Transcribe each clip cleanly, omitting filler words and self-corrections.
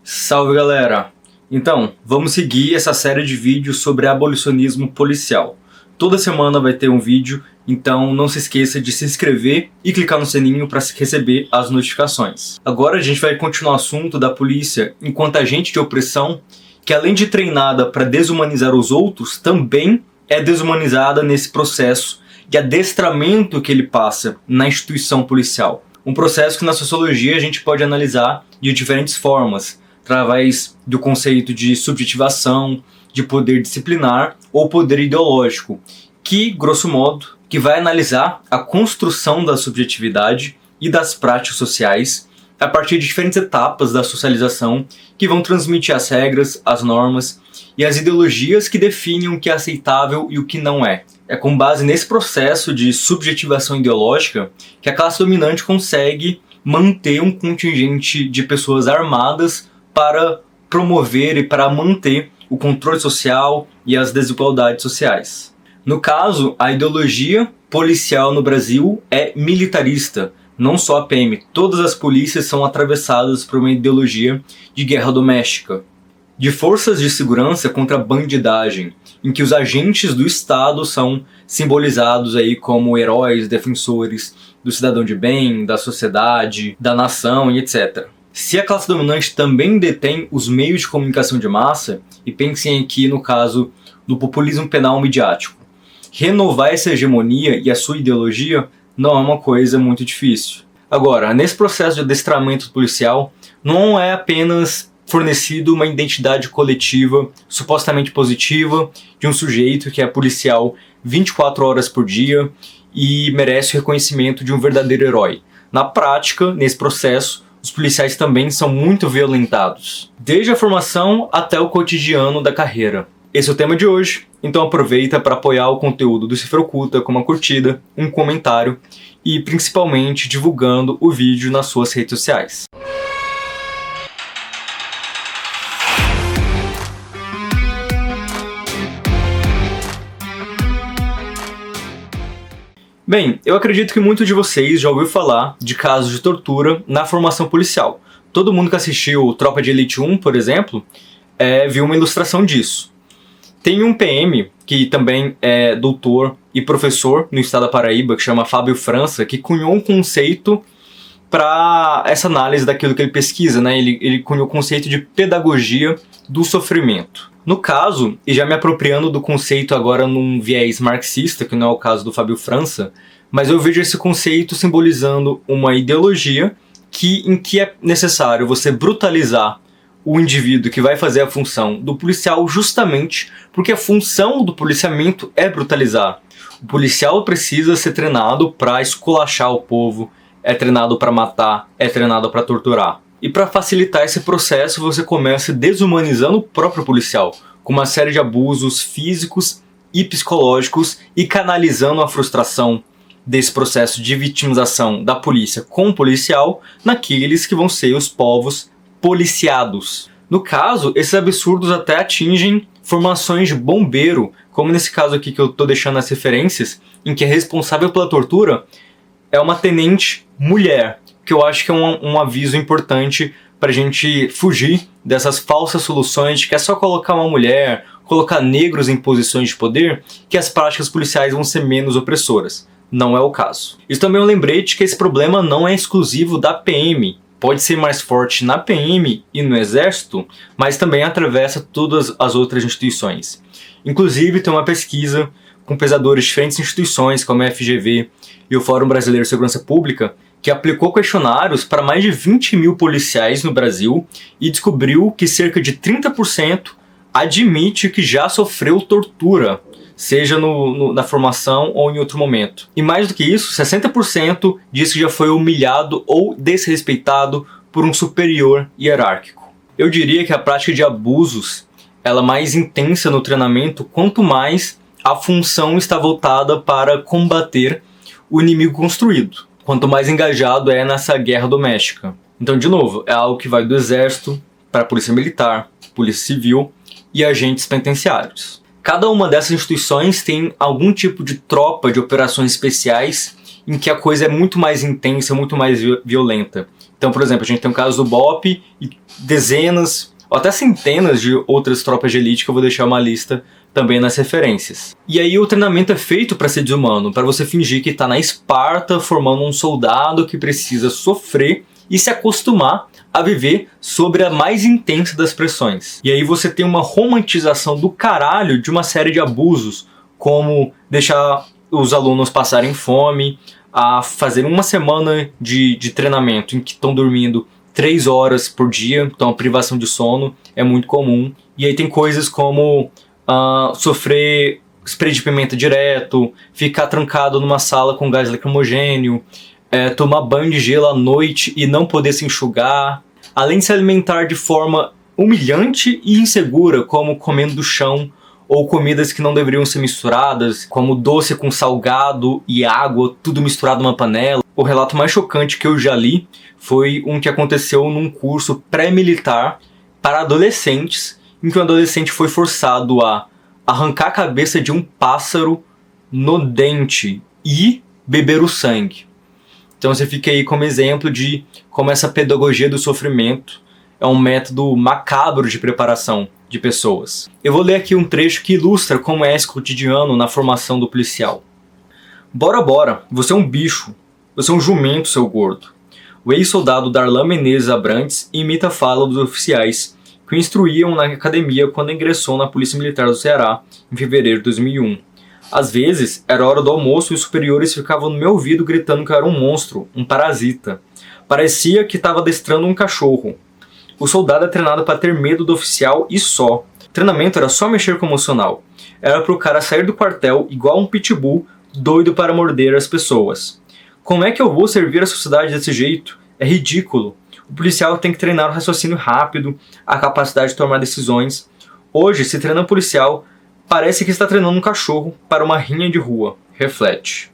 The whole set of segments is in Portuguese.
Salve galera! Então, vamos seguir essa série de vídeos sobre abolicionismo policial. Toda semana vai ter um vídeo, então não se esqueça de se inscrever e clicar no sininho para receber as notificações. Agora a gente vai continuar o assunto da polícia enquanto agente de opressão, que além de treinada para desumanizar os outros, também é desumanizada nesse processo de adestramento que ele passa na instituição policial. Um processo que na sociologia a gente pode analisar de diferentes formas, através do conceito de subjetivação, de poder disciplinar ou poder ideológico, que, grosso modo, que vai analisar a construção da subjetividade e das práticas sociais a partir de diferentes etapas da socialização que vão transmitir as regras, as normas e as ideologias que definem o que é aceitável e o que não é. É com base nesse processo de subjetivação ideológica que a classe dominante consegue manter um contingente de pessoas armadas para promover e para manter o controle social e as desigualdades sociais. No caso, a ideologia policial no Brasil é militarista, não só a PM. Todas as polícias são atravessadas por uma ideologia de guerra doméstica, de forças de segurança contra a bandidagem, em que os agentes do Estado são simbolizados aí como heróis, defensores do cidadão de bem, da sociedade, da nação e etc. Se a classe dominante também detém os meios de comunicação de massa, e pensem aqui no caso do populismo penal midiático, renovar essa hegemonia e a sua ideologia não é uma coisa muito difícil. Agora, nesse processo de adestramento policial, não é apenas fornecido uma identidade coletiva supostamente positiva de um sujeito que é policial 24 horas por dia e merece o reconhecimento de um verdadeiro herói. Na prática, nesse processo, os policiais também são muito violentados, desde a formação até o cotidiano da carreira. Esse é o tema de hoje, então aproveita para apoiar o conteúdo do Cifra Oculta com uma curtida, um comentário e principalmente divulgando o vídeo nas suas redes sociais. Bem, eu acredito que muitos de vocês já ouviu falar de casos de tortura na formação policial. Todo mundo que assistiu Tropa de Elite 1, por exemplo, viu uma ilustração disso. Tem um PM, que também é doutor e professor no estado da Paraíba, que chama Fábio França, que cunhou um conceito para essa análise daquilo que ele pesquisa, né? Ele cunhou o conceito de pedagogia do sofrimento. No caso, e já me apropriando do conceito agora num viés marxista, que não é o caso do Fábio França, mas eu vejo esse conceito simbolizando uma ideologia em que é necessário você brutalizar o indivíduo que vai fazer a função do policial justamente porque a função do policiamento é brutalizar. O policial precisa ser treinado para esculachar o povo, é treinado para matar, é treinado para torturar. E para facilitar esse processo, você começa desumanizando o próprio policial, com uma série de abusos físicos e psicológicos e canalizando a frustração desse processo de vitimização da polícia com o policial naqueles que vão ser os povos policiados. No caso, esses absurdos até atingem formações de bombeiro, como nesse caso aqui que eu estou deixando as referências, em que a responsável pela tortura é uma tenente mulher, que eu acho que é um aviso importante para a gente fugir dessas falsas soluções de que é só colocar uma mulher, colocar negros em posições de poder, que as práticas policiais vão ser menos opressoras. Não é o caso. Isso também é um lembrete que esse problema não é exclusivo da PM. Pode ser mais forte na PM e no Exército, mas também atravessa todas as outras instituições. Inclusive, tem uma pesquisa com pesadores de diferentes instituições, como a FGV e o Fórum Brasileiro de Segurança Pública, que aplicou questionários para mais de 20 mil policiais no Brasil e descobriu que cerca de 30% admite que já sofreu tortura, seja na formação ou em outro momento. E mais do que isso, 60% diz que já foi humilhado ou desrespeitado por um superior hierárquico. Eu diria que a prática de abusos ela é mais intensa no treinamento quanto mais a função está voltada para combater o inimigo construído. Quanto mais engajado é nessa guerra doméstica. Então, de novo, é algo que vai do Exército para a Polícia Militar, Polícia Civil e agentes penitenciários. Cada uma dessas instituições tem algum tipo de tropa de operações especiais em que a coisa é muito mais intensa, muito mais violenta. Então, por exemplo, a gente tem o caso do BOPE e dezenas, ou até centenas de outras tropas de elite que eu vou deixar uma lista também nas referências. E aí o treinamento é feito para ser desumano, para você fingir que está na Esparta formando um soldado que precisa sofrer e se acostumar a viver sobre a mais intensa das pressões. E aí você tem uma romantização do caralho de uma série de abusos, como deixar os alunos passarem fome, a fazer uma semana de treinamento em que estão dormindo 3 horas por dia, então a privação de sono é muito comum. E aí tem coisas como sofrer spray de pimenta direto, ficar trancado numa sala com gás lacrimogêneo, tomar banho de gelo à noite e não poder se enxugar, além de se alimentar de forma humilhante e insegura, como comendo do chão, ou comidas que não deveriam ser misturadas, como doce com salgado e água, tudo misturado numa panela. O relato mais chocante que eu já li foi um que aconteceu num curso pré-militar para adolescentes, em que um adolescente foi forçado a arrancar a cabeça de um pássaro no dente e beber o sangue. Então você fica aí como exemplo de como essa pedagogia do sofrimento é um método macabro de preparação de pessoas. Eu vou ler aqui um trecho que ilustra como é esse cotidiano na formação do policial. Bora, bora, você é um bicho, você é um jumento, seu gordo. O ex-soldado Darlan Menezes Abrantes imita a fala dos oficiais que o instruíam na academia quando ingressou na Polícia Militar do Ceará em fevereiro de 2001. Às vezes, era hora do almoço e os superiores ficavam no meu ouvido gritando que eu era um monstro, um parasita. Parecia que estava adestrando um cachorro. O soldado é treinado para ter medo do oficial e só. O treinamento era só mexer com o emocional. Era para o cara sair do quartel igual um pitbull doido para morder as pessoas. Como é que eu vou servir a sociedade desse jeito? É ridículo. O policial tem que treinar o raciocínio rápido, a capacidade de tomar decisões. Hoje, se treina um policial, parece que está treinando um cachorro para uma rinha de rua. Reflete.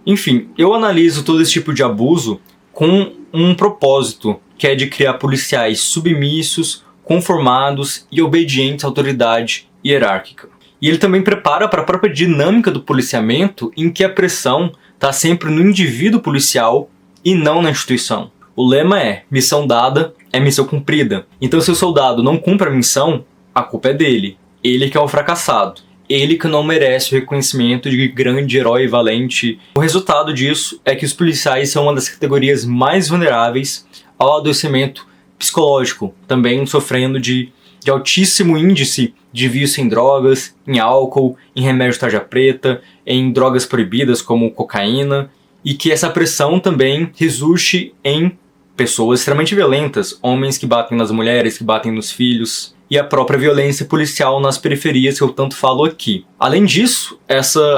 Enfim, eu analiso todo esse tipo de abuso com um propósito, que é de criar policiais submissos, conformados e obedientes à autoridade hierárquica. E ele também prepara para a própria dinâmica do policiamento, em que a pressão está sempre no indivíduo policial e não na instituição. O lema é: missão dada é missão cumprida. Então, se o soldado não cumpre a missão, a culpa é dele. Ele que é o fracassado. Ele que não merece o reconhecimento de grande herói valente. O resultado disso é que os policiais são uma das categorias mais vulneráveis ao adoecimento psicológico, também sofrendo de altíssimo índice de vício em drogas, em álcool, em remédio tarja preta, em drogas proibidas como cocaína, e que essa pressão também resulte em pessoas extremamente violentas, homens que batem nas mulheres, que batem nos filhos, e a própria violência policial nas periferias que eu tanto falo aqui. Além disso,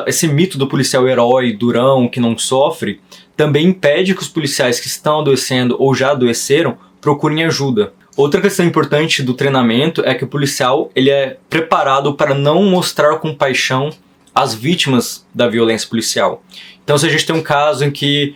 esse mito do policial herói, durão, que não sofre, também impede que os policiais que estão adoecendo ou já adoeceram procurem ajuda. Outra questão importante do treinamento é que o policial ele é preparado para não mostrar compaixão às vítimas da violência policial. Então, se a gente tem um caso em que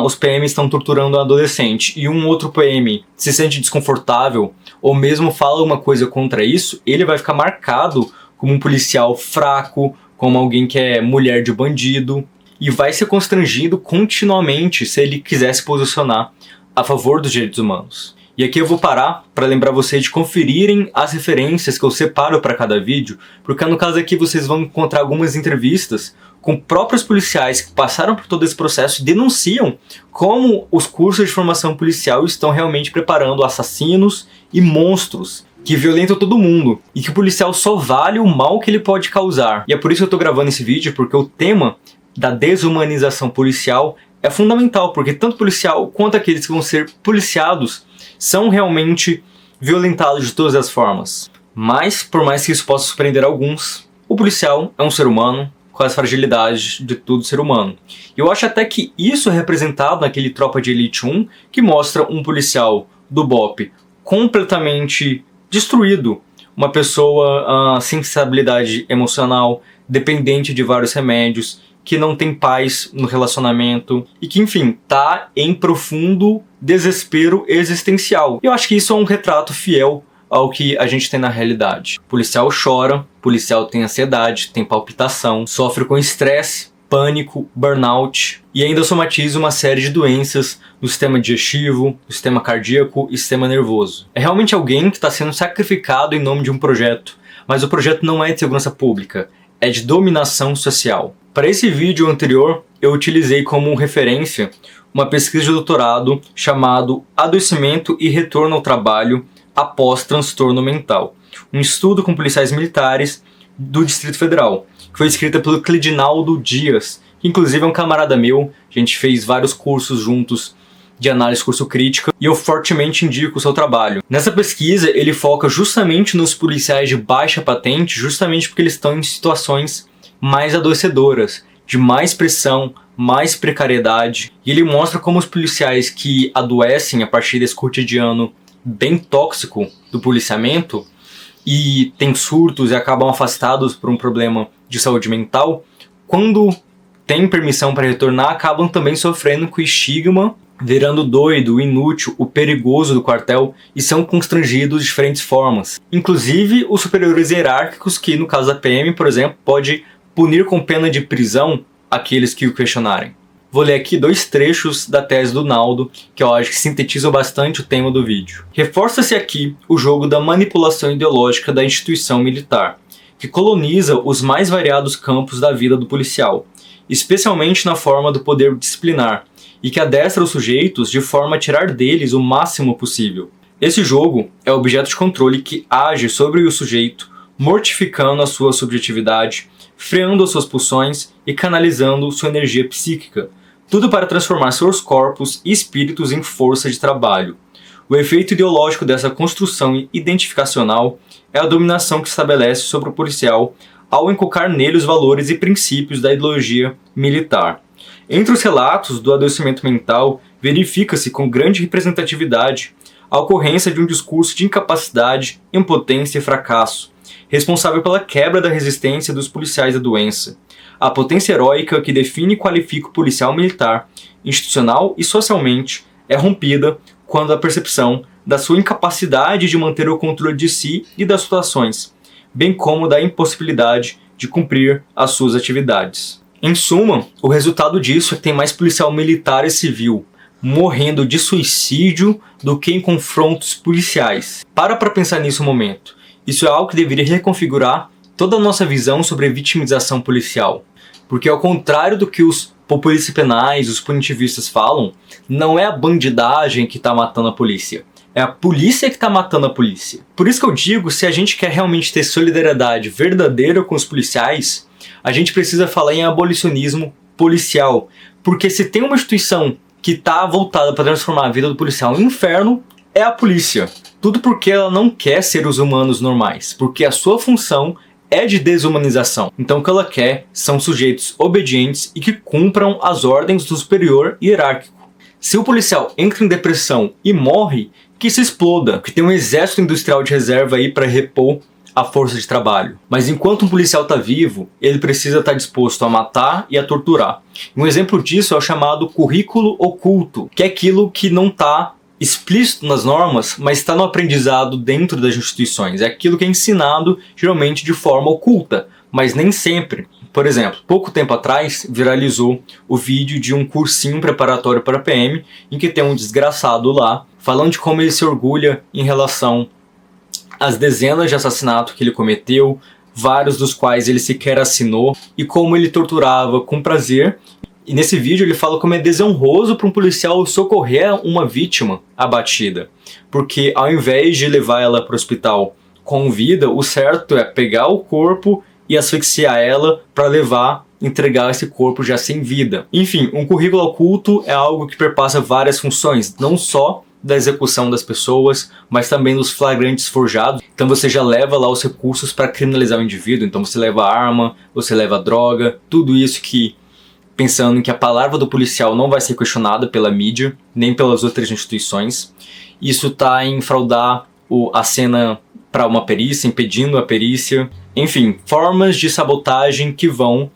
os PMs estão torturando um adolescente e um outro PM se sente desconfortável ou mesmo fala uma coisa contra isso, ele vai ficar marcado como um policial fraco, como alguém que é mulher de bandido, e vai ser constrangido continuamente se ele quiser se posicionar a favor dos direitos humanos. E aqui eu vou parar para lembrar vocês de conferirem as referências que eu separo para cada vídeo, porque no caso aqui vocês vão encontrar algumas entrevistas com próprios policiais que passaram por todo esse processo e denunciam como os cursos de formação policial estão realmente preparando assassinos e monstros que violentam todo mundo, e que o policial só vale o mal que ele pode causar. E é por isso que eu estou gravando esse vídeo, porque o tema da desumanização policial é fundamental, porque tanto o policial quanto aqueles que vão ser policiados são realmente violentados de todas as formas. Mas, por mais que isso possa surpreender alguns, o policial é um ser humano com as fragilidades de todo ser humano. E eu acho até que isso é representado naquele Tropa de Elite 1, que mostra um policial do BOPE completamente destruído, uma pessoa sem estabilidade emocional, dependente de vários remédios, que não tem paz no relacionamento e que, enfim, tá em profundo desespero existencial. Eu acho que isso é um retrato fiel ao que a gente tem na realidade. O policial chora, o policial tem ansiedade, tem palpitação, sofre com estresse pânico, burnout e ainda somatiza uma série de doenças no sistema digestivo, no sistema cardíaco e sistema nervoso. É realmente alguém que está sendo sacrificado em nome de um projeto, mas o projeto não é de segurança pública, é de dominação social. Para esse vídeo anterior, eu utilizei como referência uma pesquisa de doutorado chamado Adoecimento e Retorno ao Trabalho após transtorno mental, um estudo com policiais militares do Distrito Federal, que foi escrita pelo Cledinaldo Dias, que inclusive é um camarada meu. A gente fez vários cursos juntos de análise curso crítica e eu fortemente indico o seu trabalho. Nessa pesquisa ele foca justamente nos policiais de baixa patente, justamente porque eles estão em situações mais adoecedoras, de mais pressão, mais precariedade, e ele mostra como os policiais que adoecem a partir desse cotidiano bem tóxico do policiamento e têm surtos e acabam afastados por um problema de saúde mental, quando têm permissão para retornar, acabam também sofrendo com o estigma, virando doido, o inútil, o perigoso do quartel e são constrangidos de diferentes formas. Inclusive os superiores hierárquicos que, no caso da PM, por exemplo, pode punir com pena de prisão aqueles que o questionarem. Vou ler aqui 2 trechos da tese do Naldo, que eu acho que sintetizam bastante o tema do vídeo. Reforça-se aqui o jogo da manipulação ideológica da instituição militar, que coloniza os mais variados campos da vida do policial, especialmente na forma do poder disciplinar, e que adestra os sujeitos de forma a tirar deles o máximo possível. Esse jogo é objeto de controle que age sobre o sujeito, mortificando a sua subjetividade, freando as suas pulsões e canalizando sua energia psíquica, tudo para transformar seus corpos e espíritos em força de trabalho. O efeito ideológico dessa construção identificacional é a dominação que estabelece sobre o policial ao inculcar nele os valores e princípios da ideologia militar. Entre os relatos do adoecimento mental, verifica-se com grande representatividade a ocorrência de um discurso de incapacidade, impotência e fracasso, responsável pela quebra da resistência dos policiais à doença. A potência heróica que define e qualifica o policial militar, institucional e socialmente, é rompida quando a percepção da sua incapacidade de manter o controle de si e das situações, bem como da impossibilidade de cumprir as suas atividades. Em suma, o resultado disso é que tem mais policial militar e civil morrendo de suicídio do que em confrontos policiais. Para pensar nisso um momento. Isso é algo que deveria reconfigurar toda a nossa visão sobre a vitimização policial. Porque ao contrário do que os populistas penais, os punitivistas falam, não é a bandidagem que está matando a polícia. É a polícia que está matando a polícia. Por isso que eu digo, se a gente quer realmente ter solidariedade verdadeira com os policiais, a gente precisa falar em abolicionismo policial. Porque se tem uma instituição que está voltada para transformar a vida do policial em um inferno, é a polícia. Tudo porque ela não quer seres humanos normais, porque a sua função é de desumanização. Então o que ela quer são sujeitos obedientes e que cumpram as ordens do superior hierárquico. Se o policial entra em depressão e morre, que se exploda, que tem um exército industrial de reserva aí para repor a força de trabalho. Mas enquanto um policial está vivo, ele precisa estar disposto a matar e a torturar. Um exemplo disso é o chamado currículo oculto, que é aquilo que não está explícito nas normas, mas está no aprendizado dentro das instituições. É aquilo que é ensinado geralmente de forma oculta, mas nem sempre. Por exemplo, pouco tempo atrás viralizou o vídeo de um cursinho preparatório para PM, em que tem um desgraçado lá falando de como ele se orgulha em relação às dezenas de assassinatos que ele cometeu, vários dos quais ele sequer assinou, e como ele torturava com prazer. E nesse vídeo ele fala como é desonroso para um policial socorrer uma vítima abatida. Porque ao invés de levar ela para o hospital com vida, o certo é pegar o corpo e asfixiar ela para entregar esse corpo já sem vida. Enfim, um currículo oculto é algo que perpassa várias funções, não só da execução das pessoas, mas também dos flagrantes forjados. Então você já leva lá os recursos para criminalizar o indivíduo. Então você leva arma, você leva droga, tudo isso que, pensando que a palavra do policial não vai ser questionada pela mídia, nem pelas outras instituições. Isso está em fraudar a cena para uma perícia, impedindo a perícia. Enfim, formas de sabotagem que vão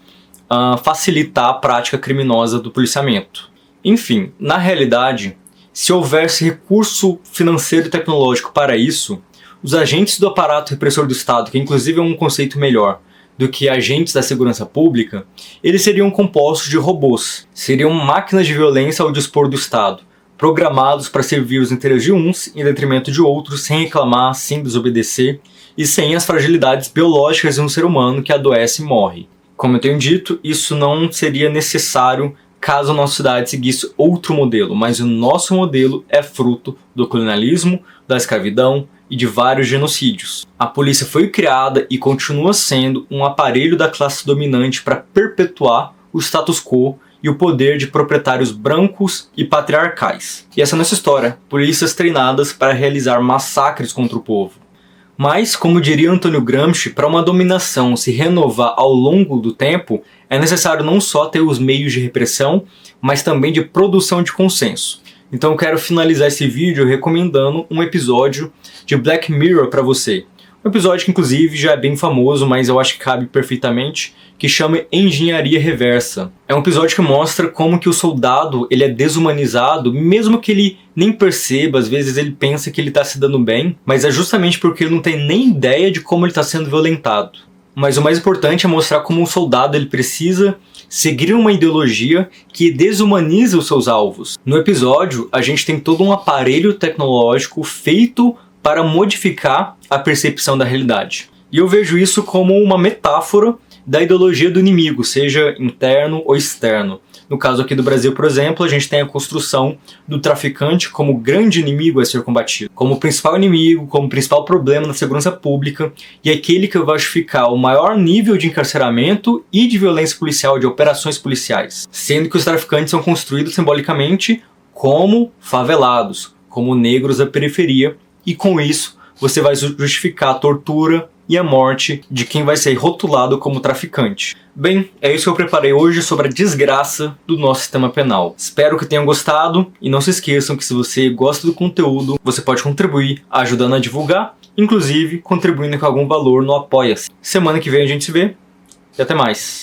facilitar a prática criminosa do policiamento. Enfim, na realidade, se houvesse recurso financeiro e tecnológico para isso, os agentes do aparato repressor do Estado, que inclusive é um conceito melhor, do que agentes da segurança pública, eles seriam compostos de robôs. Seriam máquinas de violência ao dispor do Estado, programados para servir os interesses de uns em detrimento de outros, sem reclamar, sem desobedecer e sem as fragilidades biológicas de um ser humano que adoece e morre. Como eu tenho dito, isso não seria necessário caso a nossa sociedade seguisse outro modelo, mas o nosso modelo é fruto do colonialismo, da escravidão e de vários genocídios. A polícia foi criada e continua sendo um aparelho da classe dominante para perpetuar o status quo e o poder de proprietários brancos e patriarcais. E essa é a nossa história, polícias treinadas para realizar massacres contra o povo. Mas, como diria Antônio Gramsci, para uma dominação se renovar ao longo do tempo, é necessário não só ter os meios de repressão, mas também de produção de consenso. Então eu quero finalizar esse vídeo recomendando um episódio de Black Mirror para você. Um episódio que inclusive já é bem famoso, mas eu acho que cabe perfeitamente, que chama Engenharia Reversa. É um episódio que mostra como que o soldado ele é desumanizado, mesmo que ele nem perceba, às vezes ele pensa que ele está se dando bem, mas é justamente porque ele não tem nem ideia de como ele está sendo violentado. Mas o mais importante é mostrar como o soldado ele precisa seguir uma ideologia que desumaniza os seus alvos. No episódio, a gente tem todo um aparelho tecnológico feito para modificar a percepção da realidade. E eu vejo isso como uma metáfora da ideologia do inimigo, seja interno ou externo. No caso aqui do Brasil, por exemplo, a gente tem a construção do traficante como grande inimigo a ser combatido, como principal inimigo, como principal problema na segurança pública, e aquele que vai justificar o maior nível de encarceramento e de violência policial, de operações policiais. Sendo que os traficantes são construídos simbolicamente como favelados, como negros da periferia, e com isso você vai justificar a tortura e a morte de quem vai ser rotulado como traficante. Bem, é isso que eu preparei hoje sobre a desgraça do nosso sistema penal. Espero que tenham gostado e não se esqueçam que se você gosta do conteúdo, você pode contribuir ajudando a divulgar, inclusive contribuindo com algum valor no Apoia-se. Semana que vem a gente se vê e até mais.